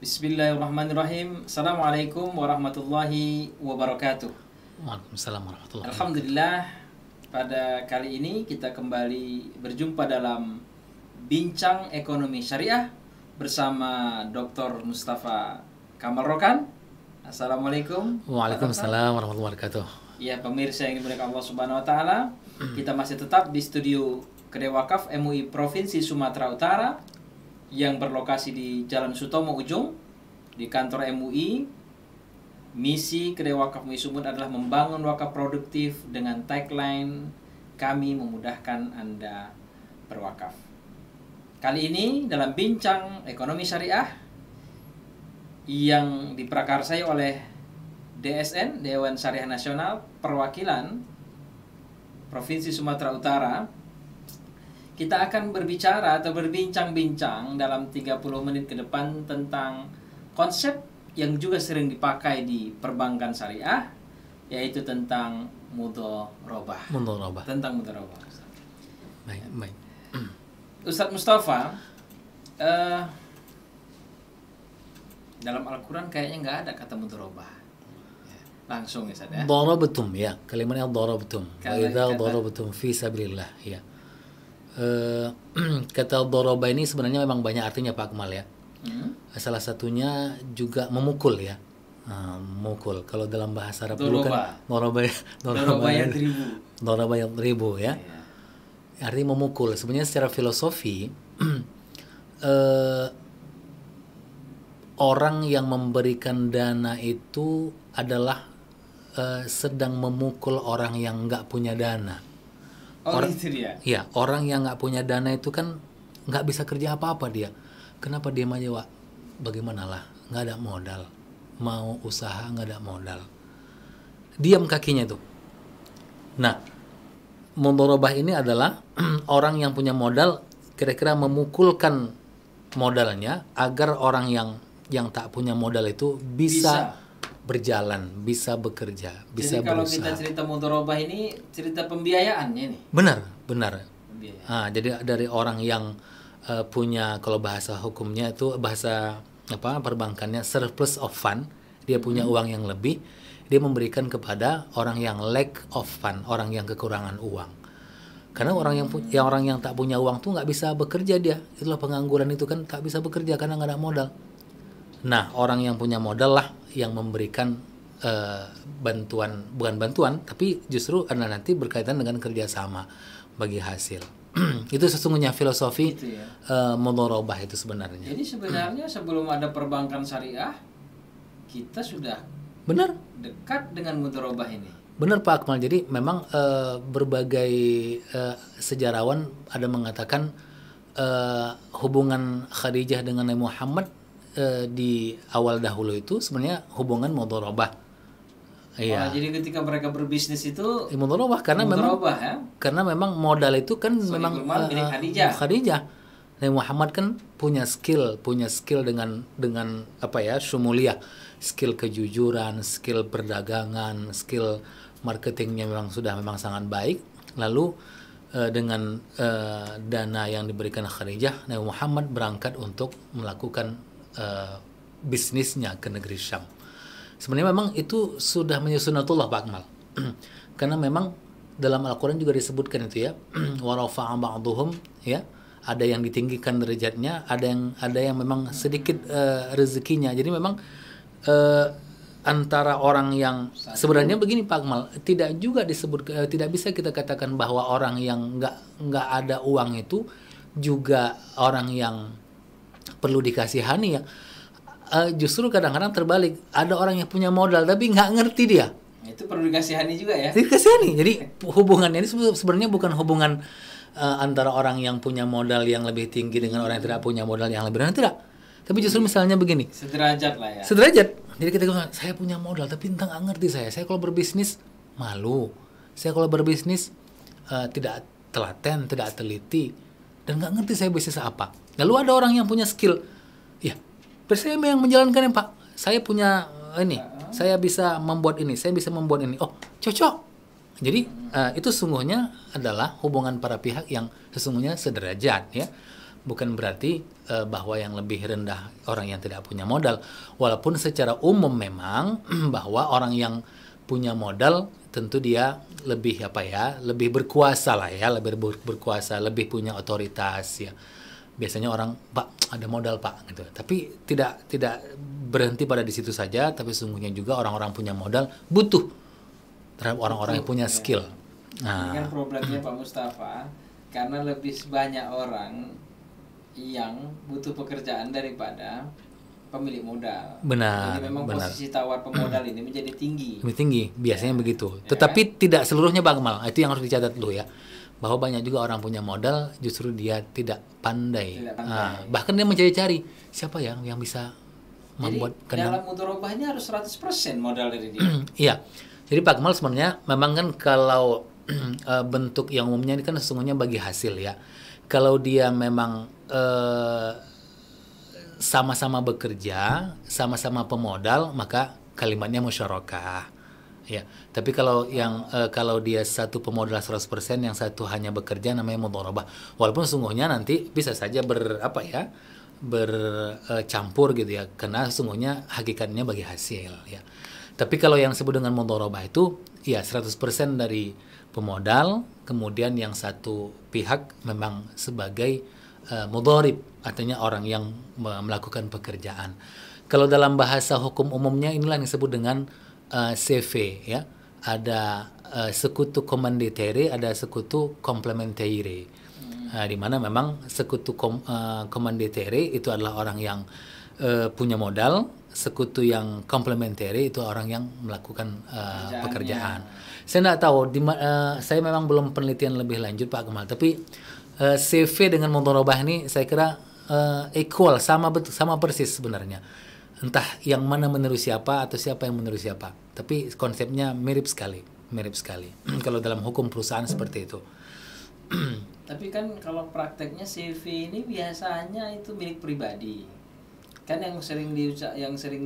Bismillahirrahmanirrahim. Assalamualaikum warahmatullahi wabarakatuh. Waalaikumsalam warahmatullahi wabarakatuh. Alhamdulillah, pada kali ini kita kembali berjumpa dalam Bincang Ekonomi Syariah bersama Dr. Mustafa Kamal Rokan. Assalamualaikum. Waalaikumsalam warahmatullahi wabarakatuh. Ya, pemirsa yang dimuliakan Allah Subhanahu wa taala, kita masih tetap di studio Kedai Wakaf MUI Provinsi Sumatera Utara yang berlokasi di Jalan Sutomo Ujung di kantor MUI. Misi Kedai Wakaf MUI Sumut adalah membangun wakaf produktif dengan tagline kami memudahkan Anda berwakaf. Kali ini dalam Bincang Ekonomi Syariah yang diprakarsai oleh DSN, Dewan Syariah Nasional Perwakilan Provinsi Sumatera Utara, kita akan berbicara atau berbincang-bincang dalam 30 menit ke depan tentang konsep yang juga sering dipakai di perbankan syariah, yaitu tentang mudharabah. Tentang mudharabah. Baik. Ustadz Mustafa, dalam Al-Quran kayaknya nggak ada kata mudharabah. Langsung ya Ustadz ya. Darabatum ya, kalimatnya darabatum. Wa idza darabatum fi sabilillah ya. Kata daraba ini sebenarnya memang banyak artinya Pak Akmal ya. Salah satunya juga memukul ya. Memukul. Kalau dalam bahasa Arab dulu kan daraba yang ribu ya. Artinya memukul. Sebenarnya secara filosofi orang yang memberikan dana itu adalah sedang memukul orang yang nggak punya dana. Itu dia. Ya, orang yang nggak punya dana itu kan nggak bisa kerja apa-apa dia. Kenapa dia aja, Wak? Bagaimanalah, nggak ada modal. Mau usaha nggak ada modal. Diam kakinya tuh. Nah, mudharabah ini adalah orang yang punya modal kira-kira memukulkan modalnya agar orang yang tak punya modal itu bisa berjalan, bisa bekerja, bisa jadi kalau berusaha. kita cerita mudharabah ini cerita pembiayaannya nih. Benar. Jadi dari orang yang punya, kalau bahasa hukumnya itu bahasa perbankannya surplus of fund, dia punya uang yang lebih, dia memberikan kepada orang yang lack of fund, orang yang kekurangan uang. Karena orang yang tak punya uang tuh nggak bisa bekerja dia. Itulah pengangguran itu kan, tak bisa bekerja karena nggak ada modal. Nah, orang yang punya modal lah yang memberikan bukan bantuan, tapi justru karena nanti berkaitan dengan kerjasama bagi hasil. Itu sesungguhnya filosofi mudharabah itu sebenarnya. Jadi sebenarnya sebelum ada perbankan syariah, kita sudah dekat dengan mudharabah ini. Benar Pak Akmal. Jadi memang berbagai sejarawan ada mengatakan hubungan Khadijah dengan Nabi Muhammad di awal dahulu itu sebenarnya hubungan mudharabah. Iya. Jadi ketika mereka berbisnis itu mudharabah karena memang modal itu kan memang milik Khadijah. Nabi Muhammad kan punya skill dengan syumuliyah, skill kejujuran, skill perdagangan, skill marketingnya memang sangat baik. Lalu dengan dana yang diberikan Khadijah, Nabi Muhammad berangkat untuk melakukan bisnisnya ke negeri Syam. Sebenarnya memang itu sudah menjadi sunnatullah Pak Akmal. Karena memang dalam Al-Quran juga disebutkan itu ya, wa rafa'a ba'duhum ya, ada yang ditinggikan derajatnya, ada yang memang sedikit rezekinya. Jadi memang antara orang yang sebenarnya begini Pak Akmal, tidak juga disebut, tidak bisa kita katakan bahwa orang yang nggak ada uang itu juga orang yang perlu dikasihani ya. Justru kadang-kadang terbalik, ada orang yang punya modal tapi nggak ngerti dia. Itu perlu dikasihani juga ya. Dikasihani. Jadi hubungannya ini sebenarnya bukan hubungan antara orang yang punya modal yang lebih tinggi dengan orang yang tidak punya modal yang lebih rendah, tidak. Tapi justru misalnya begini. Sederajat lah ya. Sederajat. Jadi kita bilang, saya punya modal tapi entah nggak ngerti saya. Saya kalau berbisnis malu. Saya kalau berbisnis tidak telaten, tidak teliti, dan nggak ngerti saya bisnis apa. Lalu ada orang yang punya skill, ya, saya yang menjalankan Pak. Saya punya ini, saya bisa membuat ini, saya bisa membuat ini. Oh, cocok. Jadi itu sesungguhnya adalah hubungan para pihak yang sesungguhnya sederajat, ya. bukan berarti bahwa yang lebih rendah orang yang tidak punya modal. Walaupun secara umum memang bahwa orang yang punya modal tentu dia lebih lebih berkuasa lah ya, lebih berkuasa, lebih punya otoritas ya. Biasanya orang, Pak, ada modal Pak, gitu. Tapi tidak berhenti pada di situ saja, tapi sesungguhnya juga orang-orang punya modal butuh terhadap orang-orang yang punya skill. Ini kan problemnya Pak Mustafa, karena lebih banyak orang yang butuh pekerjaan daripada pemilik modal. Benar. Jadi memang benar. posisi tawar pemodal ini menjadi tinggi. Lebih tinggi, biasanya begitu. Tetapi tidak seluruhnya Pak Kemal, itu yang harus dicatat dulu ya. Bahwa banyak juga orang punya modal, justru dia tidak pandai. Bahkan dia mencari-cari siapa yang bisa membuat dalam mudharabah ini harus 100% modal dari dia. Iya. Jadi Pak Kemal sebenarnya memang kan kalau bentuk yang umumnya ini kan sesungguhnya bagi hasil ya. Kalau dia memang sama-sama bekerja, sama-sama pemodal, maka kalimatnya musyarakah. Ya, tapi kalau kalau dia satu pemodal 100%, yang satu hanya bekerja, namanya mudharabah. Walaupun sesungguhnya nanti bisa saja bercampur gitu ya, karena sesungguhnya hakikatnya bagi hasil ya. Tapi kalau yang disebut dengan mudharabah itu ya 100% dari pemodal, kemudian yang satu pihak memang sebagai mudharib, artinya orang yang melakukan pekerjaan. Kalau dalam bahasa hukum umumnya inilah yang disebut dengan CV ya. Ada sekutu komanditeri, ada sekutu komplementari. Di mana memang sekutu komanditeri itu adalah orang yang punya modal, sekutu yang komplementari itu orang yang melakukan pekerjaan. Saya tidak tahu, saya memang belum penelitian lebih lanjut Pak Kemal, tapi CV dengan mudharabah ini saya kira equal, sama persis sebenarnya. Entah yang mana meniru siapa atau siapa yang meniru siapa, tapi konsepnya mirip sekali. Kalau dalam hukum perusahaan seperti itu. Tapi kan kalau prakteknya CV ini biasanya itu milik pribadi. Kan yang sering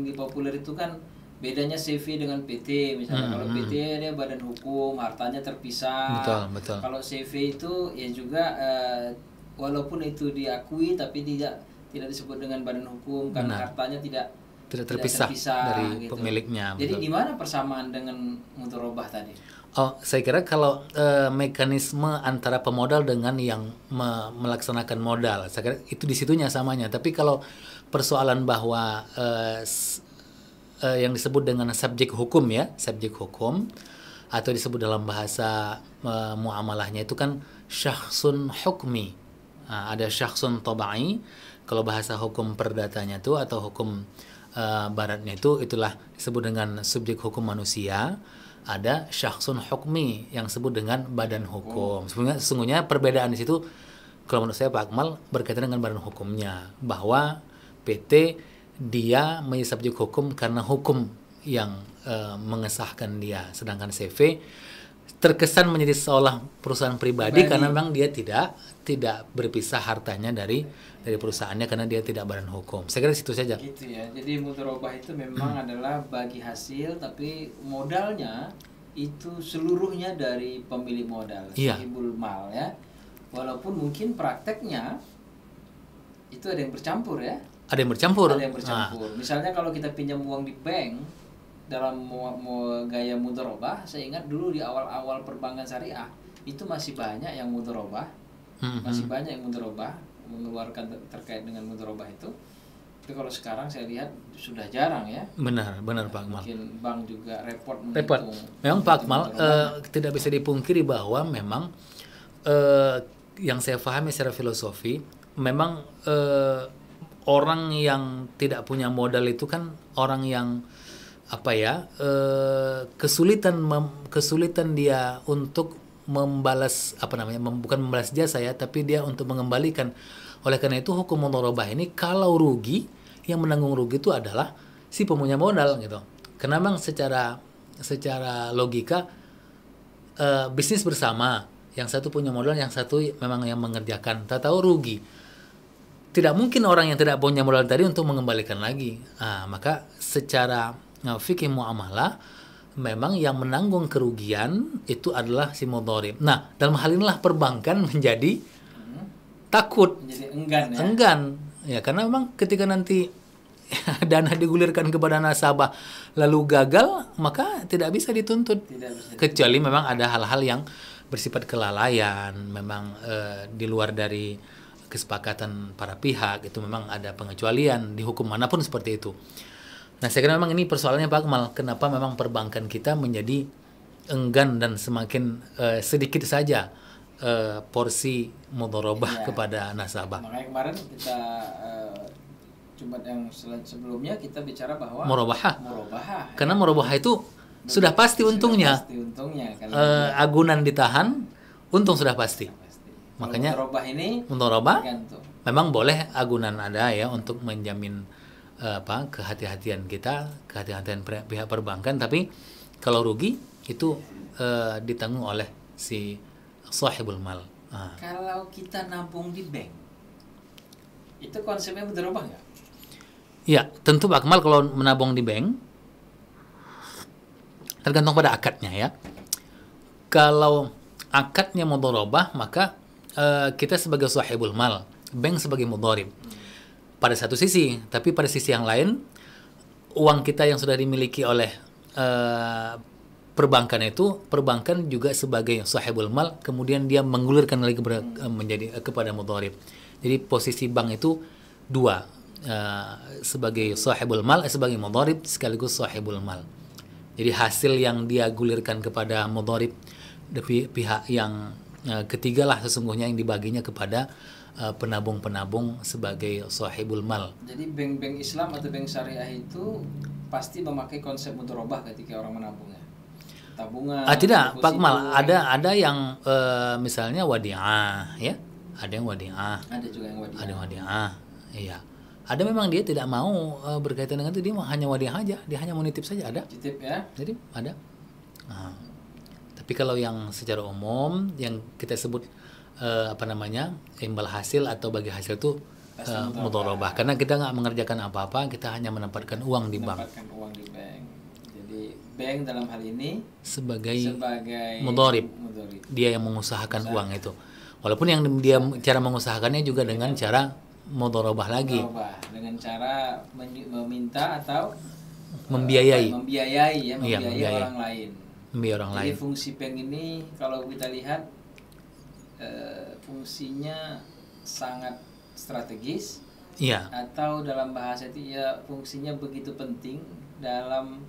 dipopuler itu kan bedanya CV dengan PT. Misalnya kalau PT dia badan hukum, hartanya terpisah. Betul. Kalau CV itu ya juga walaupun itu diakui tapi tidak disebut dengan badan hukum karena hartanya tidak terpisah dari gitu. Pemiliknya. Jadi di mana persamaan dengan mudharabah tadi? Saya kira kalau mekanisme antara pemodal dengan yang melaksanakan modal, saya kira itu di situnya samanya. Tapi kalau persoalan bahwa yang disebut dengan subjek hukum ya, subjek hukum atau disebut dalam bahasa muamalahnya itu kan syakhsun hukmi. Ada syakhsun tabai, kalau bahasa hukum perdatanya itu atau hukum baratnya itulah disebut dengan subjek hukum manusia. Ada syakhsun hukmi yang disebut dengan badan hukum. Sesungguhnya perbedaan di situ kalau menurut saya Pak Akmal berkaitan dengan badan hukumnya, bahwa PT dia menjadi subjek hukum karena hukum yang mengesahkan dia, sedangkan CV terkesan menjadi seolah perusahaan pribadi karena memang dia tidak berpisah hartanya dari perusahaannya karena dia tidak badan hukum. Saya kira situ saja. Gitu ya. Jadi mudharabah itu memang adalah bagi hasil, tapi modalnya itu seluruhnya dari pemilik modal, sahibul mal ya. Walaupun mungkin prakteknya itu ada yang bercampur ya. Ada yang bercampur. Misalnya kalau kita pinjam uang di bank dalam gaya mudharabah, saya ingat dulu di awal-awal perbankan syariah itu masih banyak yang mudharabah. Mengeluarkan terkait dengan mudharabah itu. Tapi kalau sekarang saya lihat sudah jarang ya. Benar Pak Akmal. Mungkin bank juga repot. Memang Pak Akmal tidak bisa dipungkiri bahwa memang yang saya pahami secara filosofi memang orang yang tidak punya modal itu kan orang yang kesulitan dia untuk membalas bukan membalas jasa ya, tapi dia untuk mengembalikan. Oleh karena itu hukum mudharabah ini kalau rugi, yang menanggung rugi itu adalah si pemunya modal gitu. Karena memang secara logika bisnis bersama, yang satu punya modal, yang satu memang yang mengerjakan, tak tahu rugi. Tidak mungkin orang yang tidak punya modal tadi untuk mengembalikan lagi. Maka secara fikih muamalah memang yang menanggung kerugian itu adalah si mudharib. Nah, dalam hal inilah perbankan menjadi takut, Jadi enggan ya. enggan. Ya, karena memang ketika nanti dana digulirkan kepada nasabah lalu gagal, maka tidak bisa dituntut. Tidak bisa. Kecuali memang ada hal-hal yang bersifat kelalaian, memang di luar dari kesepakatan para pihak, itu memang ada pengecualian di hukum manapun seperti itu. Nah, saya kira memang ini persoalannya Pak Akmal, kenapa memang perbankan kita menjadi enggan dan semakin sedikit saja porsi mudharabah Iya. kepada nasabah. Makanya kemarin kita Jumat yang sebelumnya kita bicara bahwa Murabahah. murabahah. Karena murabahah itu sudah pasti untungnya. Pasti untungnya kalau Agunan ditahan, untung sudah pasti. pasti. Makanya Kalau mudharabah ini mudharabah tergantung. memang boleh agunan ada ya untuk menjamin kehati-hatian kita, kehati-hatian pihak perbankan, tapi kalau rugi itu ditanggung oleh si sahibul mal. Kalau kita nabung di bank, itu konsepnya mudharabah nggak? Ya, tentu Pak Akmal kalau menabung di bank tergantung pada akadnya ya. Kalau akadnya mudharabah, maka kita sebagai sahibul mal, bank sebagai mudharib. Pada satu sisi, tapi pada sisi yang lain, uang kita yang sudah dimiliki oleh perbankan itu, perbankan juga sebagai sahibul mal, kemudian dia menggulirkan lagi menjadi kepada mudharib. Jadi posisi bank itu dua, sebagai sahibul mal, sebagai mudharib sekaligus sahibul mal. Jadi hasil yang dia gulirkan kepada mudharib, pihak yang ketiga lah sesungguhnya yang dibaginya kepada penabung-penabung sebagai sahibul mal. Jadi bank-bank Islam atau bank syariah itu pasti memakai konsep mudharabah ketika orang menabungnya. Tabungan. Tidak, Pak deposito. Mal, ada yang misalnya wadi'ah ya. Ada yang wadi'ah. Ada juga yang wadiah. Ada wadi'ah. Iya. Ada memang dia tidak mau berkaitan dengan itu, dia hanya wadi'ah aja, dia hanya mau nitip saja, ada. Titip ya. Jadi ada. Nah, tapi kalau yang secara umum yang kita sebut imbal hasil atau bagi hasil itu mudharabah. Karena kita nggak mengerjakan apa-apa, kita hanya menempatkan uang di bank. Menempatkan uang di bank. Jadi bank dalam hal ini Sebagai mudharib. dia yang mengusahakan uang itu. Walaupun yang dia cara mengusahakannya juga dengan cara mudharabah lagi. Mudharabah dengan cara meminta atau Membiayai. membiayai orang lain. Membiayai orang Jadi lain. fungsi bank ini kalau kita lihat fungsinya sangat strategis. Iya. Atau dalam bahasa itu ya fungsinya begitu penting dalam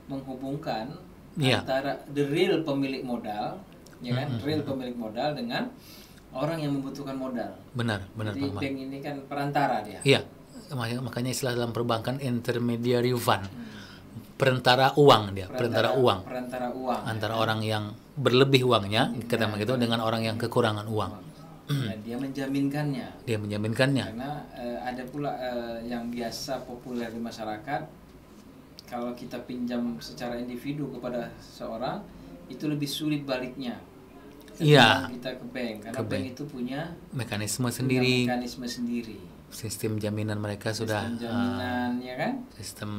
menghubungkan antara the real pemilik modal, ya kan, real pemilik modal dengan orang yang membutuhkan modal. Benar Jadi Pak. bank ini kan perantara dia. Iya. Makanya istilah dalam perbankan intermediary fund. Perantara uang dia, perantara uang. Perantara uang. Antara orang yang berlebih uangnya, kata begitu, dengan orang yang kekurangan uang. Dan dia menjaminkannya. Dia menjaminkannya. Karena ada pula yang biasa populer di masyarakat, kalau kita pinjam secara individu kepada seorang, itu lebih sulit baliknya. Iya. Kita ke bank, karena Ke bank itu punya mekanisme sendiri. mekanisme sendiri. Sistem jaminan mereka sudah Sistem jaminan, ya kan? sistem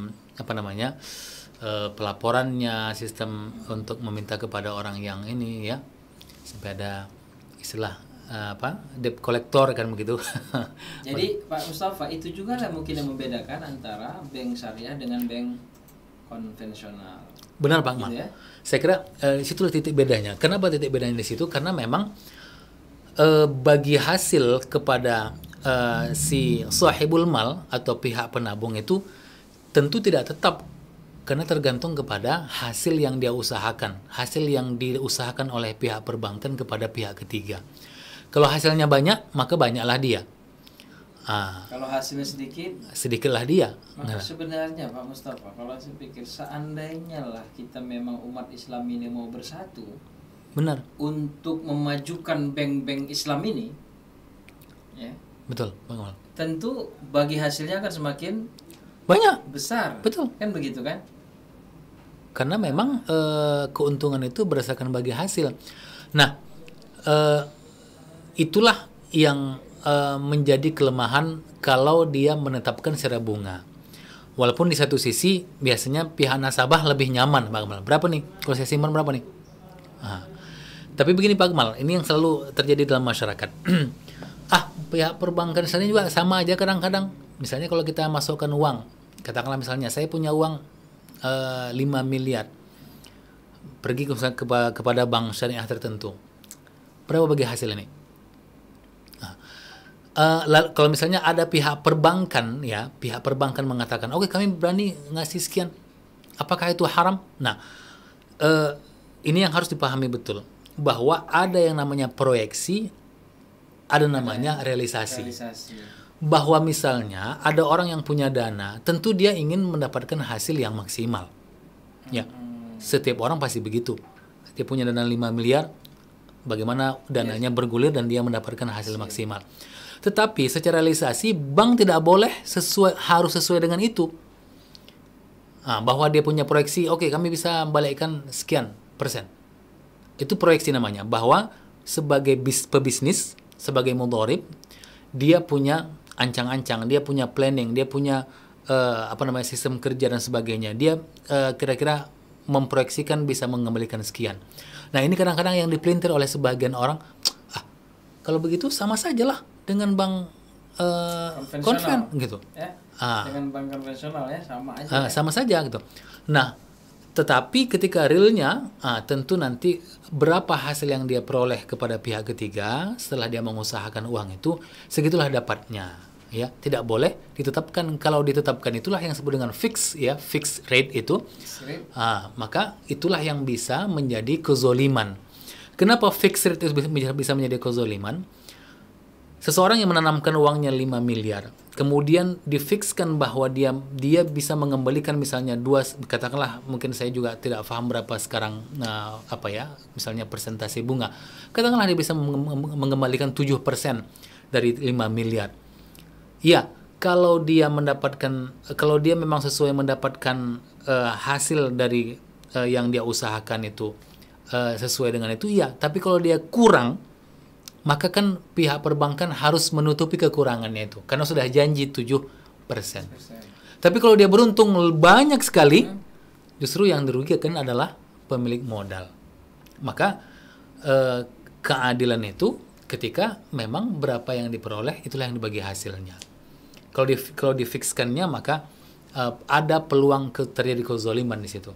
pelaporannya, sistem untuk meminta kepada orang yang ini ya, sampai ada istilah debt collector kan begitu. Jadi Pak Mustafa, itu juga lah mungkin yang membedakan antara bank syariah dengan bank konvensional. Benar Pak Mal. Gitu ya? Saya kira situlah titik bedanya. Kenapa titik bedanya di situ? Karena memang bagi hasil kepada si sahibul mal atau pihak penabung itu tentu tidak tetap, karena tergantung kepada hasil yang dia usahakan, hasil yang diusahakan oleh pihak perbankan kepada pihak ketiga. Kalau hasilnya banyak, maka banyaklah dia. Kalau hasilnya Sedikitlah dia. maka sebenarnya Pak Mustafa, kalau saya pikir seandainya lah kita memang umat Islam ini mau bersatu, Benar. untuk memajukan bank-bank Islam ini, ya, Betul, Bang Mal. tentu bagi hasilnya akan semakin Banyak. besar. Betul. Kan begitu kan? Karena memang keuntungan itu berdasarkan bagi hasil. Nah, itulah yang menjadi kelemahan kalau dia menetapkan secara bunga. Walaupun di satu sisi biasanya pihak nasabah lebih nyaman, Pak Kemal. Berapa nih? Kalau saya simpan berapa nih? Tapi begini Pak Kemal, ini yang selalu terjadi dalam masyarakat. Pihak perbankan sebenarnya juga sama aja kadang-kadang. Misalnya kalau kita masukkan uang, katakanlah misalnya saya punya uang 5 miliar, pergi kepada bank syariah tertentu, berapa bagi hasil ini? Kalau misalnya ada pihak perbankan mengatakan, oke, kami berani ngasih sekian, apakah itu haram? Nah, ini yang harus dipahami betul, bahwa ada yang namanya proyeksi, ada namanya realisasi. Bahwa misalnya ada orang yang punya dana, tentu dia ingin mendapatkan hasil yang maksimal. Ya, setiap orang pasti begitu. Dia punya dana 5 miliar, bagaimana dananya bergulir dan dia mendapatkan hasil maksimal. Tetapi secara realisasi bank tidak boleh harus sesuai dengan itu. Bahwa dia punya proyeksi, oke, kami bisa balikkan sekian persen. Itu proyeksi namanya. Bahwa sebagai pebisnis, sebagai mudharib, dia punya ancang-ancang, dia punya planning, dia punya sistem kerja dan sebagainya. Dia kira-kira memproyeksikan bisa mengembalikan sekian. Nah, ini kadang-kadang yang dipelintir oleh sebagian orang, kalau begitu sama sajalah dengan bank konven gitu. Ya, dengan bank konvensional ya, sama aja. Sama saja gitu. Nah, tetapi ketika realnya, tentu nanti berapa hasil yang dia peroleh kepada pihak ketiga setelah dia mengusahakan uang itu, segitulah dapatnya. Ya, tidak boleh ditetapkan. Kalau ditetapkan itulah yang disebut dengan fix, ya, fixed rate itu. Maka itulah yang bisa menjadi kezoliman. Kenapa fixed rate itu bisa menjadi kezoliman? Seseorang yang menanamkan uangnya 5 miliar, kemudian difikskan bahwa dia bisa mengembalikan misalnya katakanlah, mungkin saya juga tidak paham berapa sekarang misalnya persentase bunga. Katakanlah dia bisa mengembalikan 7% dari 5 miliar. Ya, kalau dia memang sesuai mendapatkan hasil dari yang dia usahakan itu sesuai dengan itu, ya. Tapi kalau dia kurang, maka kan pihak perbankan harus menutupi kekurangannya itu, karena sudah janji 7%. Tapi kalau dia beruntung banyak sekali, justru yang dirugikan adalah pemilik modal. Maka keadilan itu ketika memang berapa yang diperoleh, itulah yang dibagi hasilnya. Kalau difikskannya, maka ada peluang terjadi kezaliman di situ.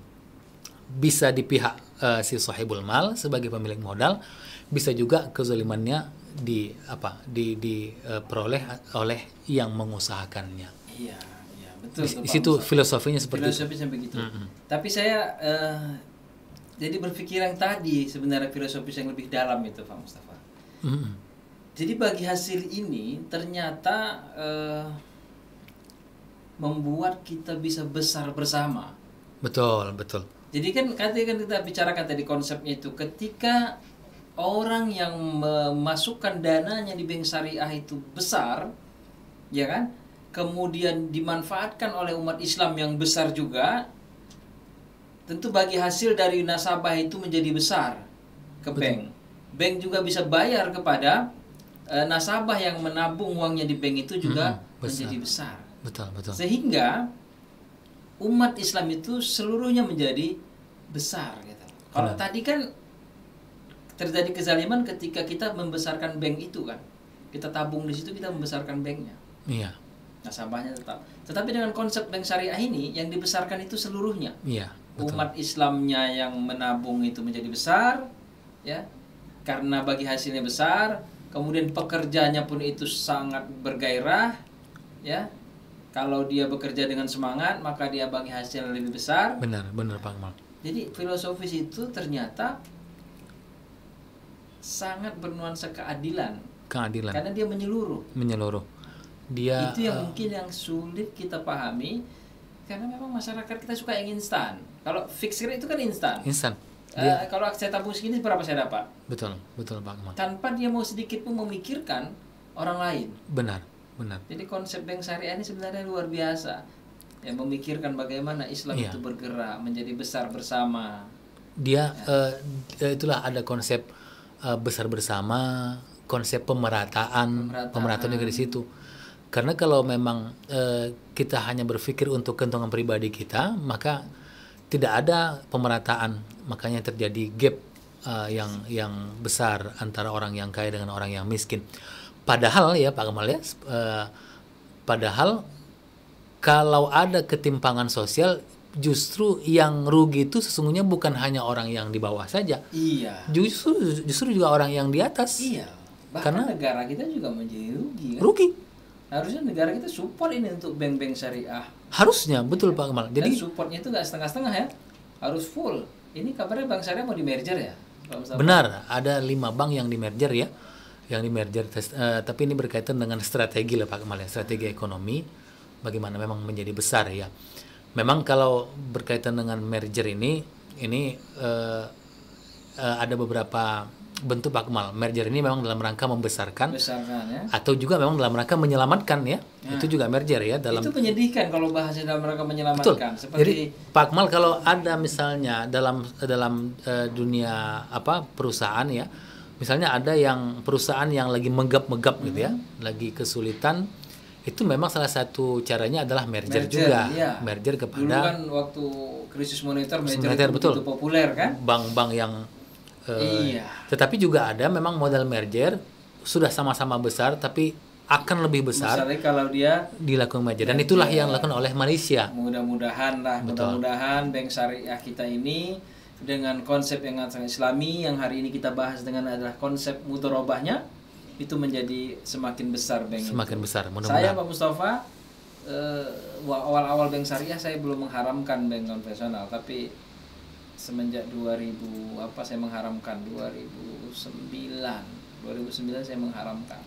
Bisa di pihak si sahibul mal sebagai pemilik modal, bisa juga kezalimannya diperoleh oleh yang mengusahakannya. Iya, betul. Di situ filosofinya seperti filosofinya begitu. Tapi saya jadi berpikir yang tadi sebenarnya filosofis yang lebih dalam itu, Pak Mustafa. Jadi bagi hasil ini ternyata membuat kita bisa besar bersama. Betul. Jadi kan kita bicarakan tadi konsepnya itu, ketika orang yang memasukkan dananya di bank syariah itu besar, ya kan? Kemudian dimanfaatkan oleh umat Islam yang besar juga, tentu bagi hasil dari nasabah itu menjadi besar ke bank. Bank juga bisa bayar kepada nasabah yang menabung uangnya di bank itu juga menjadi besar. Betul. Sehingga umat Islam itu seluruhnya menjadi besar gitu. Kalau tadi kan terjadi kezaliman ketika kita membesarkan bank itu kan. Kita tabung di situ, kita membesarkan banknya. Iya. Nasabahnya tetap. Tetapi dengan konsep bank syariah ini yang dibesarkan itu seluruhnya. Iya, betul. Umat Islamnya yang menabung itu menjadi besar, ya. Karena bagi hasilnya besar, kemudian pekerjanya pun itu sangat bergairah, ya. Kalau dia bekerja dengan semangat, maka dia bagi hasil yang lebih besar. Benar Pak Mal. Jadi filosofis itu ternyata sangat bernuansa keadilan. Karena dia menyeluruh. Dia itu yang mungkin yang sulit kita pahami, karena memang masyarakat kita suka yang instan. Kalau fixed rate itu kan instan. Kalau saya tabung segini berapa saya dapat? Betul Pak Mal. Tanpa dia mau sedikit pun memikirkan orang lain. Benar. Jadi konsep bank syariah ini sebenarnya luar biasa. Yang memikirkan bagaimana Islam itu bergerak menjadi besar bersama. Itulah ada konsep besar bersama, konsep pemerataan juga di situ. Karena kalau memang kita hanya berpikir untuk keuntungan pribadi kita, maka tidak ada pemerataan. Makanya terjadi gap yang besar antara orang yang kaya dengan orang yang miskin. Padahal ya Pak Kemal ya, padahal kalau ada ketimpangan sosial, justru yang rugi itu sesungguhnya bukan hanya orang yang di bawah saja. Iya. Justru juga orang yang di atas. Iya. Bahkan Karena negara kita juga menjadi rugi kan? rugi. Harusnya negara kita support ini untuk bank-bank syariah. Harusnya, betul Pak Kemal. Dan Jadi supportnya itu nggak setengah-setengah ya, harus full. Ini kabarnya bank syariah mau di merger ya? Pak Mustafa? benar, ada 5 bank yang di merger ya. Yang di merger, tapi ini berkaitan dengan strategi lah Pak Kemal ya, strategi ekonomi. Bagaimana memang menjadi besar ya. Memang kalau berkaitan dengan merger ini ada beberapa bentuk Pak Kemal. Merger ini memang dalam rangka membesarkan Ya. atau juga memang dalam rangka menyelamatkan ya. Itu juga merger ya dalam. Itu menyedihkan kalau bahasnya dalam rangka menyelamatkan. Betul. Seperti Jadi Pak Kemal kalau ada misalnya dalam dunia perusahaan ya, misalnya ada yang perusahaan yang lagi megap-megap gitu ya, lagi kesulitan, itu memang salah satu caranya adalah merger juga. Iya. Merger dulu kepada kan waktu krisis moneter merger moneter, itu betul. begitu populer kan? bank-bank yang Iya. tetapi juga ada memang model merger sudah sama-sama besar tapi akan lebih besar Misalnya kalau dia dilakukan merger, dan itulah yang dilakukan oleh Malaysia. mudah-mudahan Betul. mudah-mudahan bank syariah kita ini dengan konsep yang sangat Islami yang hari ini kita bahas dengan adalah konsep mudharabahnya, itu menjadi semakin besar bank Semakin itu. besar, Saya mudah-mudahan. Pak Mustafa awal-awal bank syariah saya belum mengharamkan bank konvensional, tapi semenjak 2000 saya mengharamkan 2009 saya mengharamkan.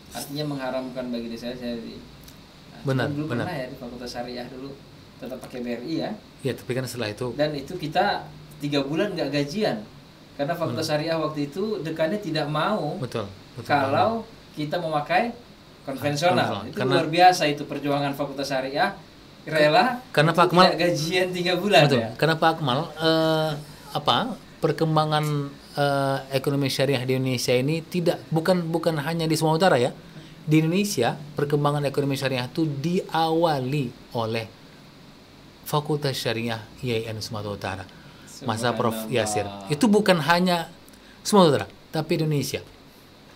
Artinya mengharamkan bagi diri saya Benar, dulu benar. pernah ya di Fakultas Syariah dulu tetap pakai BRI ya. Ya, tapi kan setelah itu Dan itu kita 3 bulan nggak gajian karena Fakultas Syariah waktu itu dekannya tidak mau betul kalau kita memakai konvensional. Konvensional. Itu Karena- luar biasa itu perjuangan Fakultas Syariah, rela Karena untuk Pak Kemal- tidak gajian 3 bulan betul. ya. Karena Pak Akmal perkembangan ekonomi syariah di Indonesia ini bukan hanya di Sumatera Utara ya. Di Indonesia perkembangan ekonomi syariah itu diawali oleh Fakultas Syariah IAIN Sumatera Utara. Masa Prof Yasir. Itu bukan hanya Sumatera Utara, tapi Indonesia.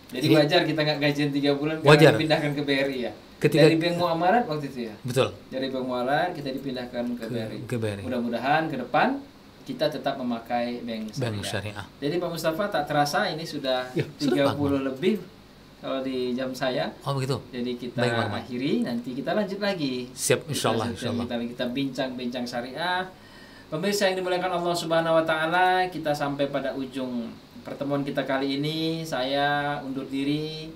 Jadi wajar kita nggak gajian 3 bulan Wajar. karena dipindahkan ke BRI ya. Ketika- Dari Bank Muamalat waktu itu ya. Betul. Dari Bank Muamalat kita dipindahkan ke BRI. ke BRI. Mudah-mudahan ke depan kita tetap memakai bank Bank syariah. syariah. Jadi Pak Mustafa tak terasa ini sudah Ya, sudah, 30 lebih kalau di jam saya. Oh begitu. Jadi kita Baik, Pak Ahmad. akhiri, nanti kita lanjut lagi. Siap, insyaallah, insyaallah. Kita bincang-bincang syariah. Pemirsa yang dimuliakan Allah Subhanahu wa taala, kita sampai pada ujung pertemuan kita kali ini. Saya undur diri.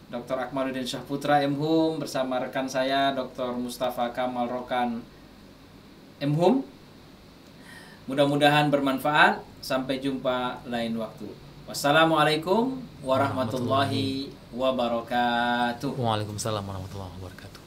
Dr. Akmaluddin Syahputra MHum bersama rekan saya Dr. Mustafa Kamal Rokan MHum. Mudah-mudahan bermanfaat. Sampai jumpa lain waktu. Wassalamualaikum warahmatullahi wabarakatuh. Waalaikumsalam warahmatullahi wabarakatuh.